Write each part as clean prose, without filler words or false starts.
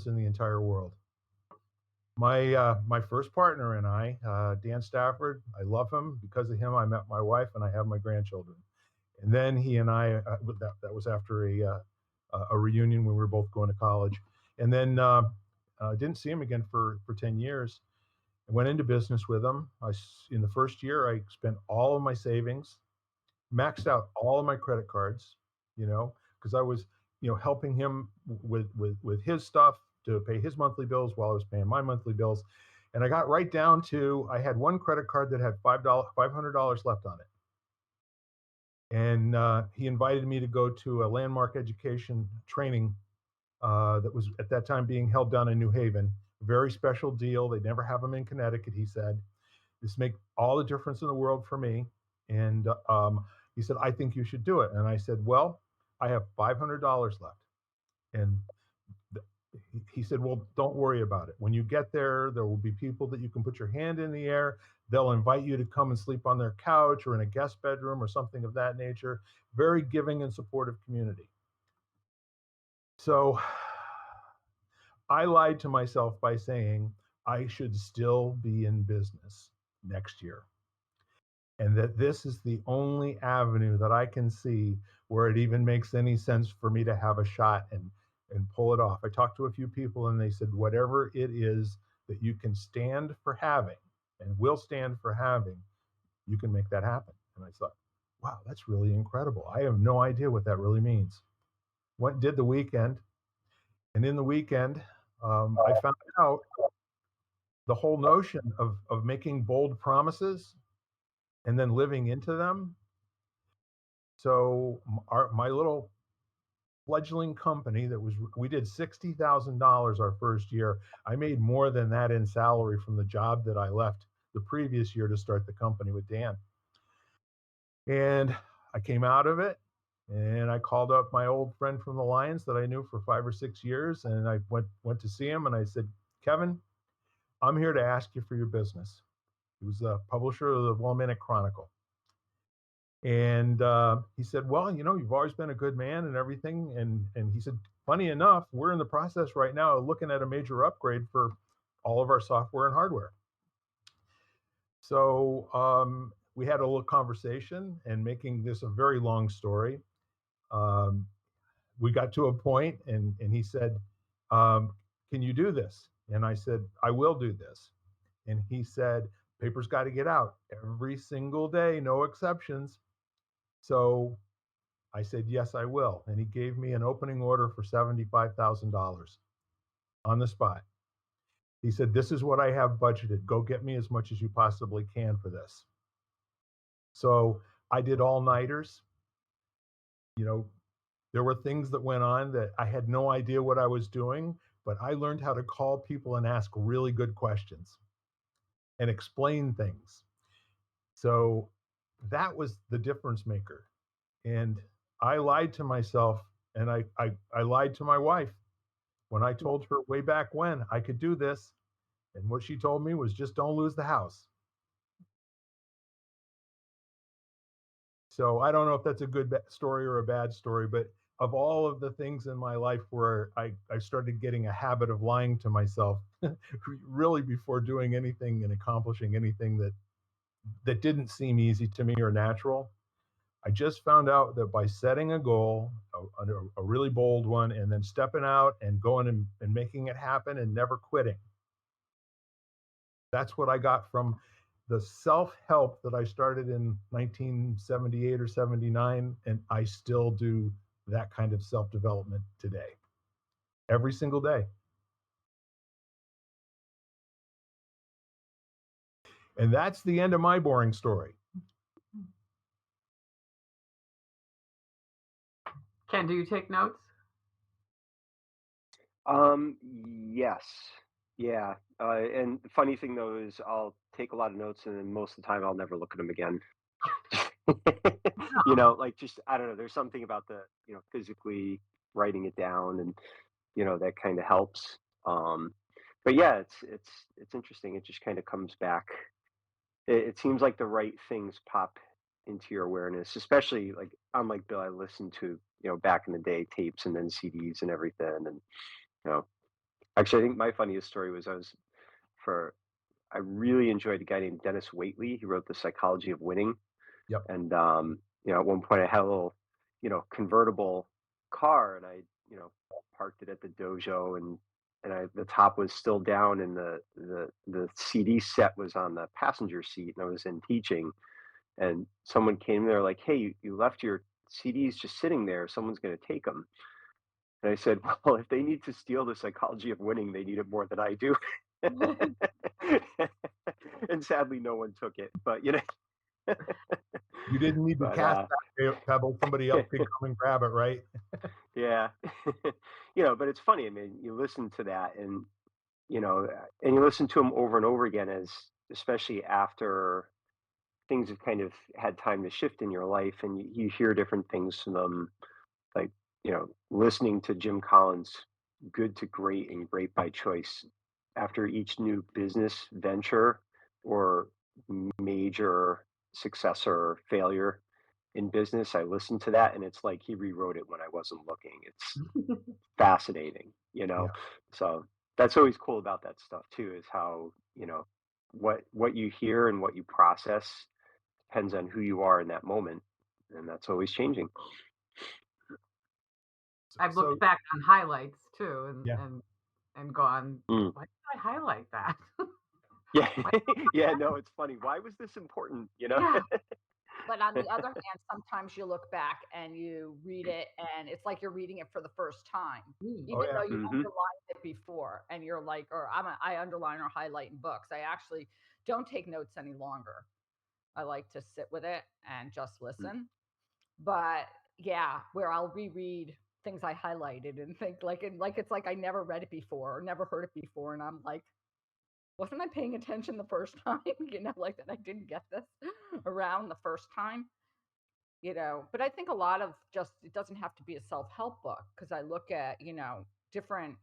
difference in the entire world. My first partner and I, Dan Stafford, I love him. Because of him, I met my wife and I have my grandchildren. And then he and I, that was after a reunion when we were both going to college. And then didn't see him again for 10 years. I went into business with him. In the first year, I spent all of my savings, maxed out all of my credit cards, because I was, helping him with his stuff to pay his monthly bills while I was paying my monthly bills. And I got right down to I had one credit card that had $500 left on it. And he invited me to go to a landmark education training that was at that time being held down in New Haven. Very special deal. They never have them in Connecticut, he said. This make all the difference in the world for me. And he said, I think you should do it. And I said, well, I have $500 left. And he said, well, don't worry about it. When you get there, there will be people that you can put your hand in the air. They'll invite you to come and sleep on their couch or in a guest bedroom or something of that nature. Very giving and supportive community. So I lied to myself by saying I should still be in business next year. And that this is the only avenue that I can see where it even makes any sense for me to have a shot and pull it off. I talked to a few people and they said, whatever it is that you can stand for having and will stand for having, you can make that happen. And I thought, wow, that's really incredible. I have no idea what that really means. Did the weekend. And in the weekend, I found out the whole notion of making bold promises and then living into them. So my little fledgling company we did $60,000 our first year. I made more than that in salary from the job that I left the previous year to start the company with Dan. And I came out of it and I called up my old friend from the Lions that I knew for 5 or 6 years. And I went to see him and I said, Kevin, I'm here to ask you for your business. He was the publisher of the Willimantic Chronicle. And he said, well, you've always been a good man and everything. And he said, funny enough, we're in the process right now of looking at a major upgrade for all of our software and hardware. So we had a little conversation, and making this a very long story, we got to a point and he said, can you do this? And I said, I will do this. And he said, paper's got to get out every single day, no exceptions. So I said, yes, I will. And he gave me an opening order for $75,000 on the spot. He said, this is what I have budgeted. Go get me as much as you possibly can for this. So I did all-nighters. There were things that went on that I had no idea what I was doing, but I learned how to call people and ask really good questions and explain things. So that was the difference maker. And I lied to myself, and I lied to my wife when I told her way back when I could do this. And what she told me was, just don't lose the house. So I don't know if that's a good story or a bad story, but of all of the things in my life where I started getting a habit of lying to myself, really before doing anything and accomplishing anything that didn't seem easy to me or natural, I just found out that by setting a goal, a really bold one, and then stepping out and going and making it happen and never quitting, that's what I got from the self-help that I started in 1978 or 79, and I still do that kind of self-development today, every single day. And that's the end of my boring story. Ken, do you take notes? Yes. Yeah. And the funny thing though is I'll take a lot of notes and then most of the time I'll never look at them again. Like just, I don't know, there's something about the, physically writing it down and, that kind of helps. But yeah, it's interesting. It just kind of comes back. It seems like the right things pop into your awareness, especially like unlike Bill, I listened to, back in the day tapes and then CDs and everything. And, you know, Actually, I think my funniest story was I really enjoyed a guy named Dennis Waitley. He wrote The Psychology of Winning. Yep. And, at one point I had a little, convertible car and I, parked it at the dojo and the top was still down and the CD set was on the passenger seat and I was in teaching and someone came there like, "Hey, you left your CDs just sitting there. Someone's going to take them." And I said, "Well, if they need to steal The Psychology of Winning, they need it more than I do." And sadly, no one took it. But You didn't need to but cast that pebble. Somebody else could come and grab it, right? yeah, but it's funny. I mean, you listen to that, and you listen to them over and over again, as especially after things have kind of had time to shift in your life, and you hear different things from them, like listening to Jim Collins' "Good to Great" and "Great by Choice" after each new business venture or major success or failure in business. I listened to that and it's like he rewrote it when I wasn't looking. It's fascinating, Yeah. So that's always cool about that stuff too, is how, what you hear and what you process depends on who you are in that moment. And that's always changing. I've So looked back on highlights too yeah. and gone, Mm. why did I highlight that? Yeah. Why- Yeah. No, it's funny. Why was this important? yeah. But on the other hand, sometimes you look back and you read it and it's like you're reading it for the first time, Oh even yeah. though you Hmm. underlined it before and you're like, or I underline or highlight in books. I actually don't take notes any longer. I like to sit with it and just listen. But yeah, where I'll reread things I highlighted and think like it's like I never read it before or never heard it before. And I'm like, wasn't I paying attention the first time? Like that I didn't get this around the first time. But I think a lot of just it doesn't have to be a self-help book because I look at, different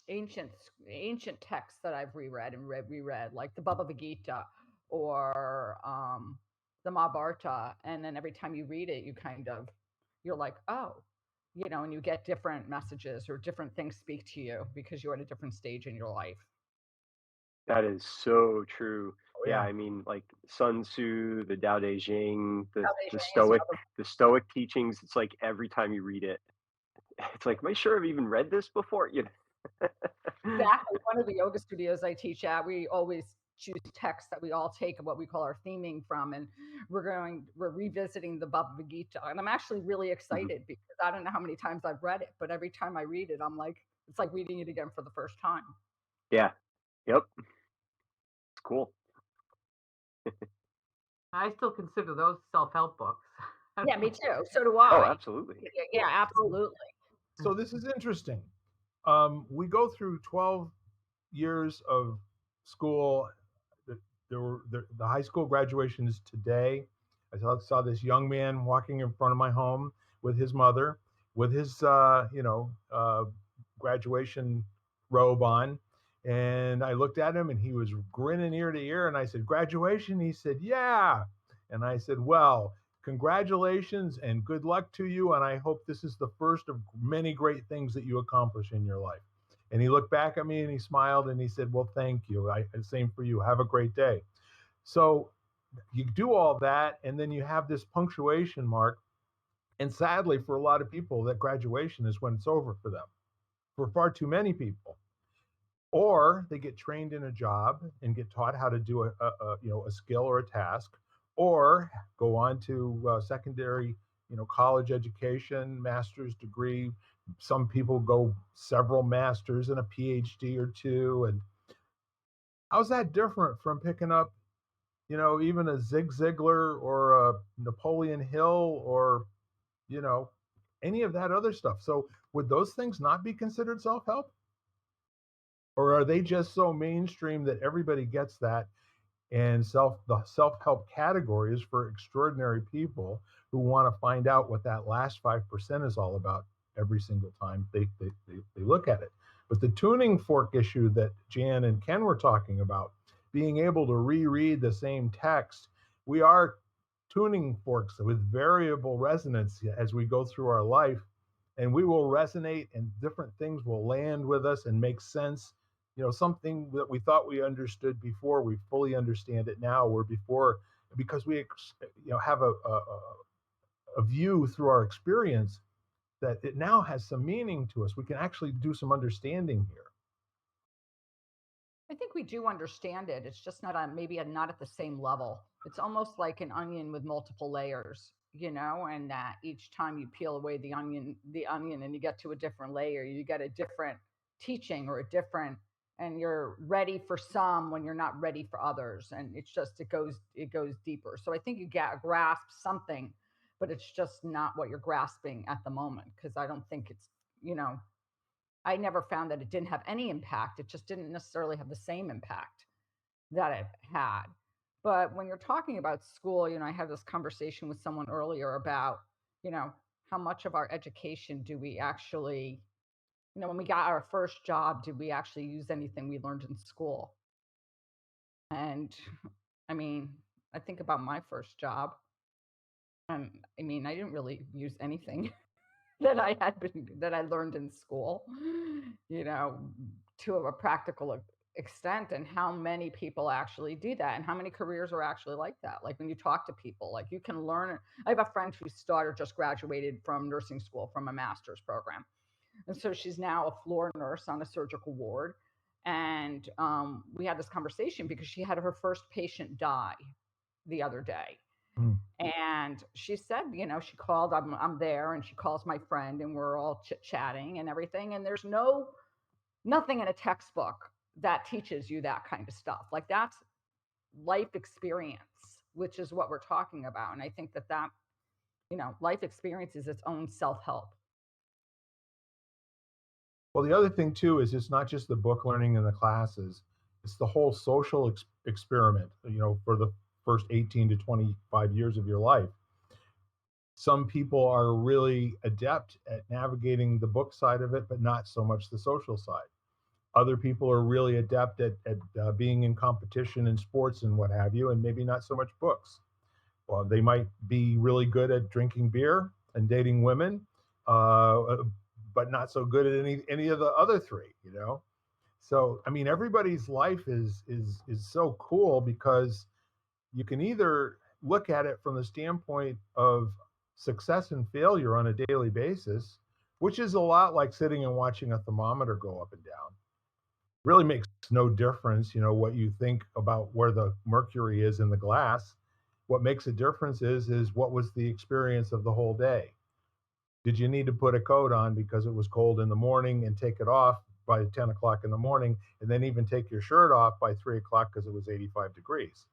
ancient ancient texts that I've reread and reread, like the Bhagavad Gita or the Mahabharata, and then every time you read it, you're like, oh, and you get different messages or different things speak to you because you're at a different stage in your life. That is so true. Oh Yeah, yeah. I mean, like Sun Tzu, the Tao Te Ching, the Tao Te the Ching is Stoic, another. the Stoic teachings. It's like every time you read it, it's like, am I sure I've even read this before? Exactly. One of the yoga studios I teach at, we always choose texts that we all take what we call our theming from, and we're revisiting the Bhagavad Gita, and I'm actually really Mhm. excited because I don't know how many times I've read it, but every time I read it, I'm like, it's like reading it again for the first time. Yeah. Yep. It's cool. I still consider those self-help books. Yeah, me too. So do Oh, I. absolutely. Yeah, So absolutely. so this is interesting. We go through 12 years of school. The, the high school graduation is today. I saw this young man walking in front of my home with his mother, with his graduation robe on, and I looked at him and he was grinning ear to ear. And I said, "Graduation?" He said, "Yeah." And I said, "Well, congratulations and good luck to you. And I hope this is the first of many great things that you accomplish in your life." And he looked back at me and he smiled and he said, "Well, thank you. Same for you. Have a great day." So you do all that, and then you have this punctuation mark. And sadly, for a lot of people, that graduation is when it's over for them. For far too many people, or they get trained in a job and get taught how to do a skill or a task, or go on to secondary, college education, master's degree. Some people go several masters and a PhD or two. And how's that different from picking up, even a Zig Ziglar or a Napoleon Hill or, you know, any of that other stuff? So would those things not be considered self-help? Or are they just so mainstream that everybody gets that? And the self-help category is for extraordinary people who want to find out what that last 5% is all about every single time they look at it. But the tuning fork issue that Jan and Ken were talking about, being able to reread the same text, we are tuning forks with variable resonance as we go through our life. and we will resonate, and different things will land with us and make sense. Something that we thought we understood before, we fully understand it now, where before, because we have a view through our experience, that it now has some meaning to us. We can actually do some understanding here. I think we do understand it. It's just not on maybe not at the same level. It's almost like an onion with multiple layers, and that each time you peel away the onion and you get to a different layer, you get a different teaching or a different, and you're ready for some when you're not ready for others. And it goes deeper. So I think you grasp something, but it's just not what you're grasping at the moment. Cause I don't think you know, I never found that it didn't have any impact. It just didn't necessarily have the same impact that it had. But when you're talking about school, I had this conversation with someone earlier about, you know, how much of our education do we actually, when we got our first job, did we actually use anything we learned in school? And I mean, I think about my first job, and I mean, I didn't really use anything that I learned in school, you know, to a practical extent, and how many people actually do that, and how many careers are actually like that. Like when you talk to people, like you can learn. I have a friend whose daughter just graduated from nursing school from a master's program, and so she's now a floor nurse on a surgical ward. And we had this conversation because she had her first patient die the other day, Mm. and she said, she called, I'm there, and she calls my friend, and we're all chit-chatting and everything. And there's nothing in a textbook that teaches you that kind of stuff. Like that's life experience, which is what we're talking about. And I think that life experience is its own self-help. Well, the other thing too is it's not just the book learning in the classes; it's the whole social experiment. For the first 18 to 25 years of your life, some people are really adept at navigating the book side of it, but not so much the social side. Other people are really adept at being in competition in sports and what have you, and maybe not so much books. Well, they might be really good at drinking beer and dating women, but not so good at any of the other three. So I mean, everybody's life is so cool because you can either look at it from the standpoint of success and failure on a daily basis, which is a lot like sitting and watching a thermometer go up and down. Really makes no difference, what you think about where the mercury is in the glass. What makes a difference is what was the experience of the whole day. Did you need to put a coat on because it was cold in the morning and take it off by 10 o'clock in the morning, and then even take your shirt off by 3 o'clock because it was 85 degrees?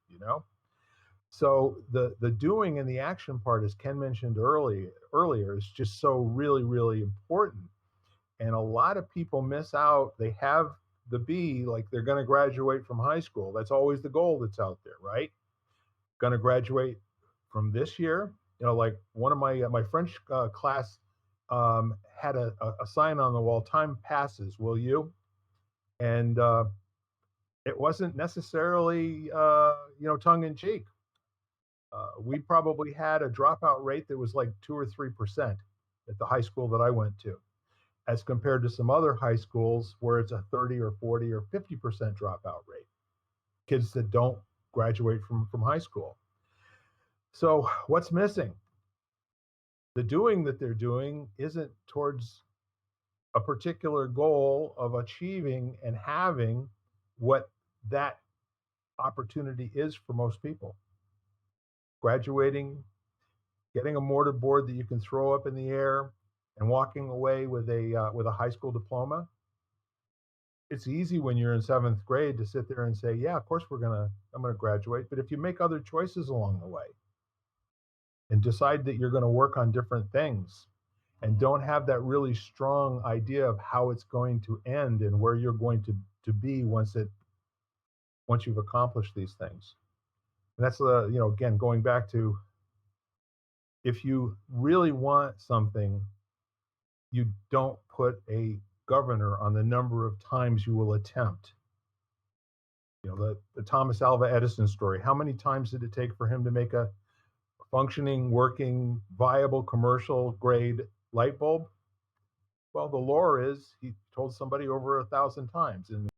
So the doing and the action part, as Ken mentioned earlier, is just so really, really important. And a lot of people miss out. They have the B, like they're going to graduate from high school. That's always the goal that's out there, right? Going to graduate from this year. Like one of my French class had a sign on the wall: "Time passes, will you?" And it wasn't necessarily tongue in cheek. We probably had a dropout rate that was like 2 or 3% at the high school that I went to, as compared to some other high schools where it's a 30 or 40 or 50% dropout rate. Kids that don't graduate from high school. So what's missing? The doing that they're doing isn't towards a particular goal of achieving and having what that opportunity is for most people. Graduating, getting a mortar board that you can throw up in the air, and walking away with a high school diploma. It's easy when you're in 7th grade to sit there and say, "Yeah, of course I'm gonna graduate." But if you make other choices along the way and decide that you're going to work on different things, and don't have that really strong idea of how it's going to end and where you're going to be once you've accomplished these things. And that's again, going back to, if you really want something, you don't put a governor on the number of times you will attempt. The Thomas Alva Edison story. How many times did it take for him to make a functioning, working, viable, commercial grade light bulb? Well, the lore is he told somebody over 1,000 times, and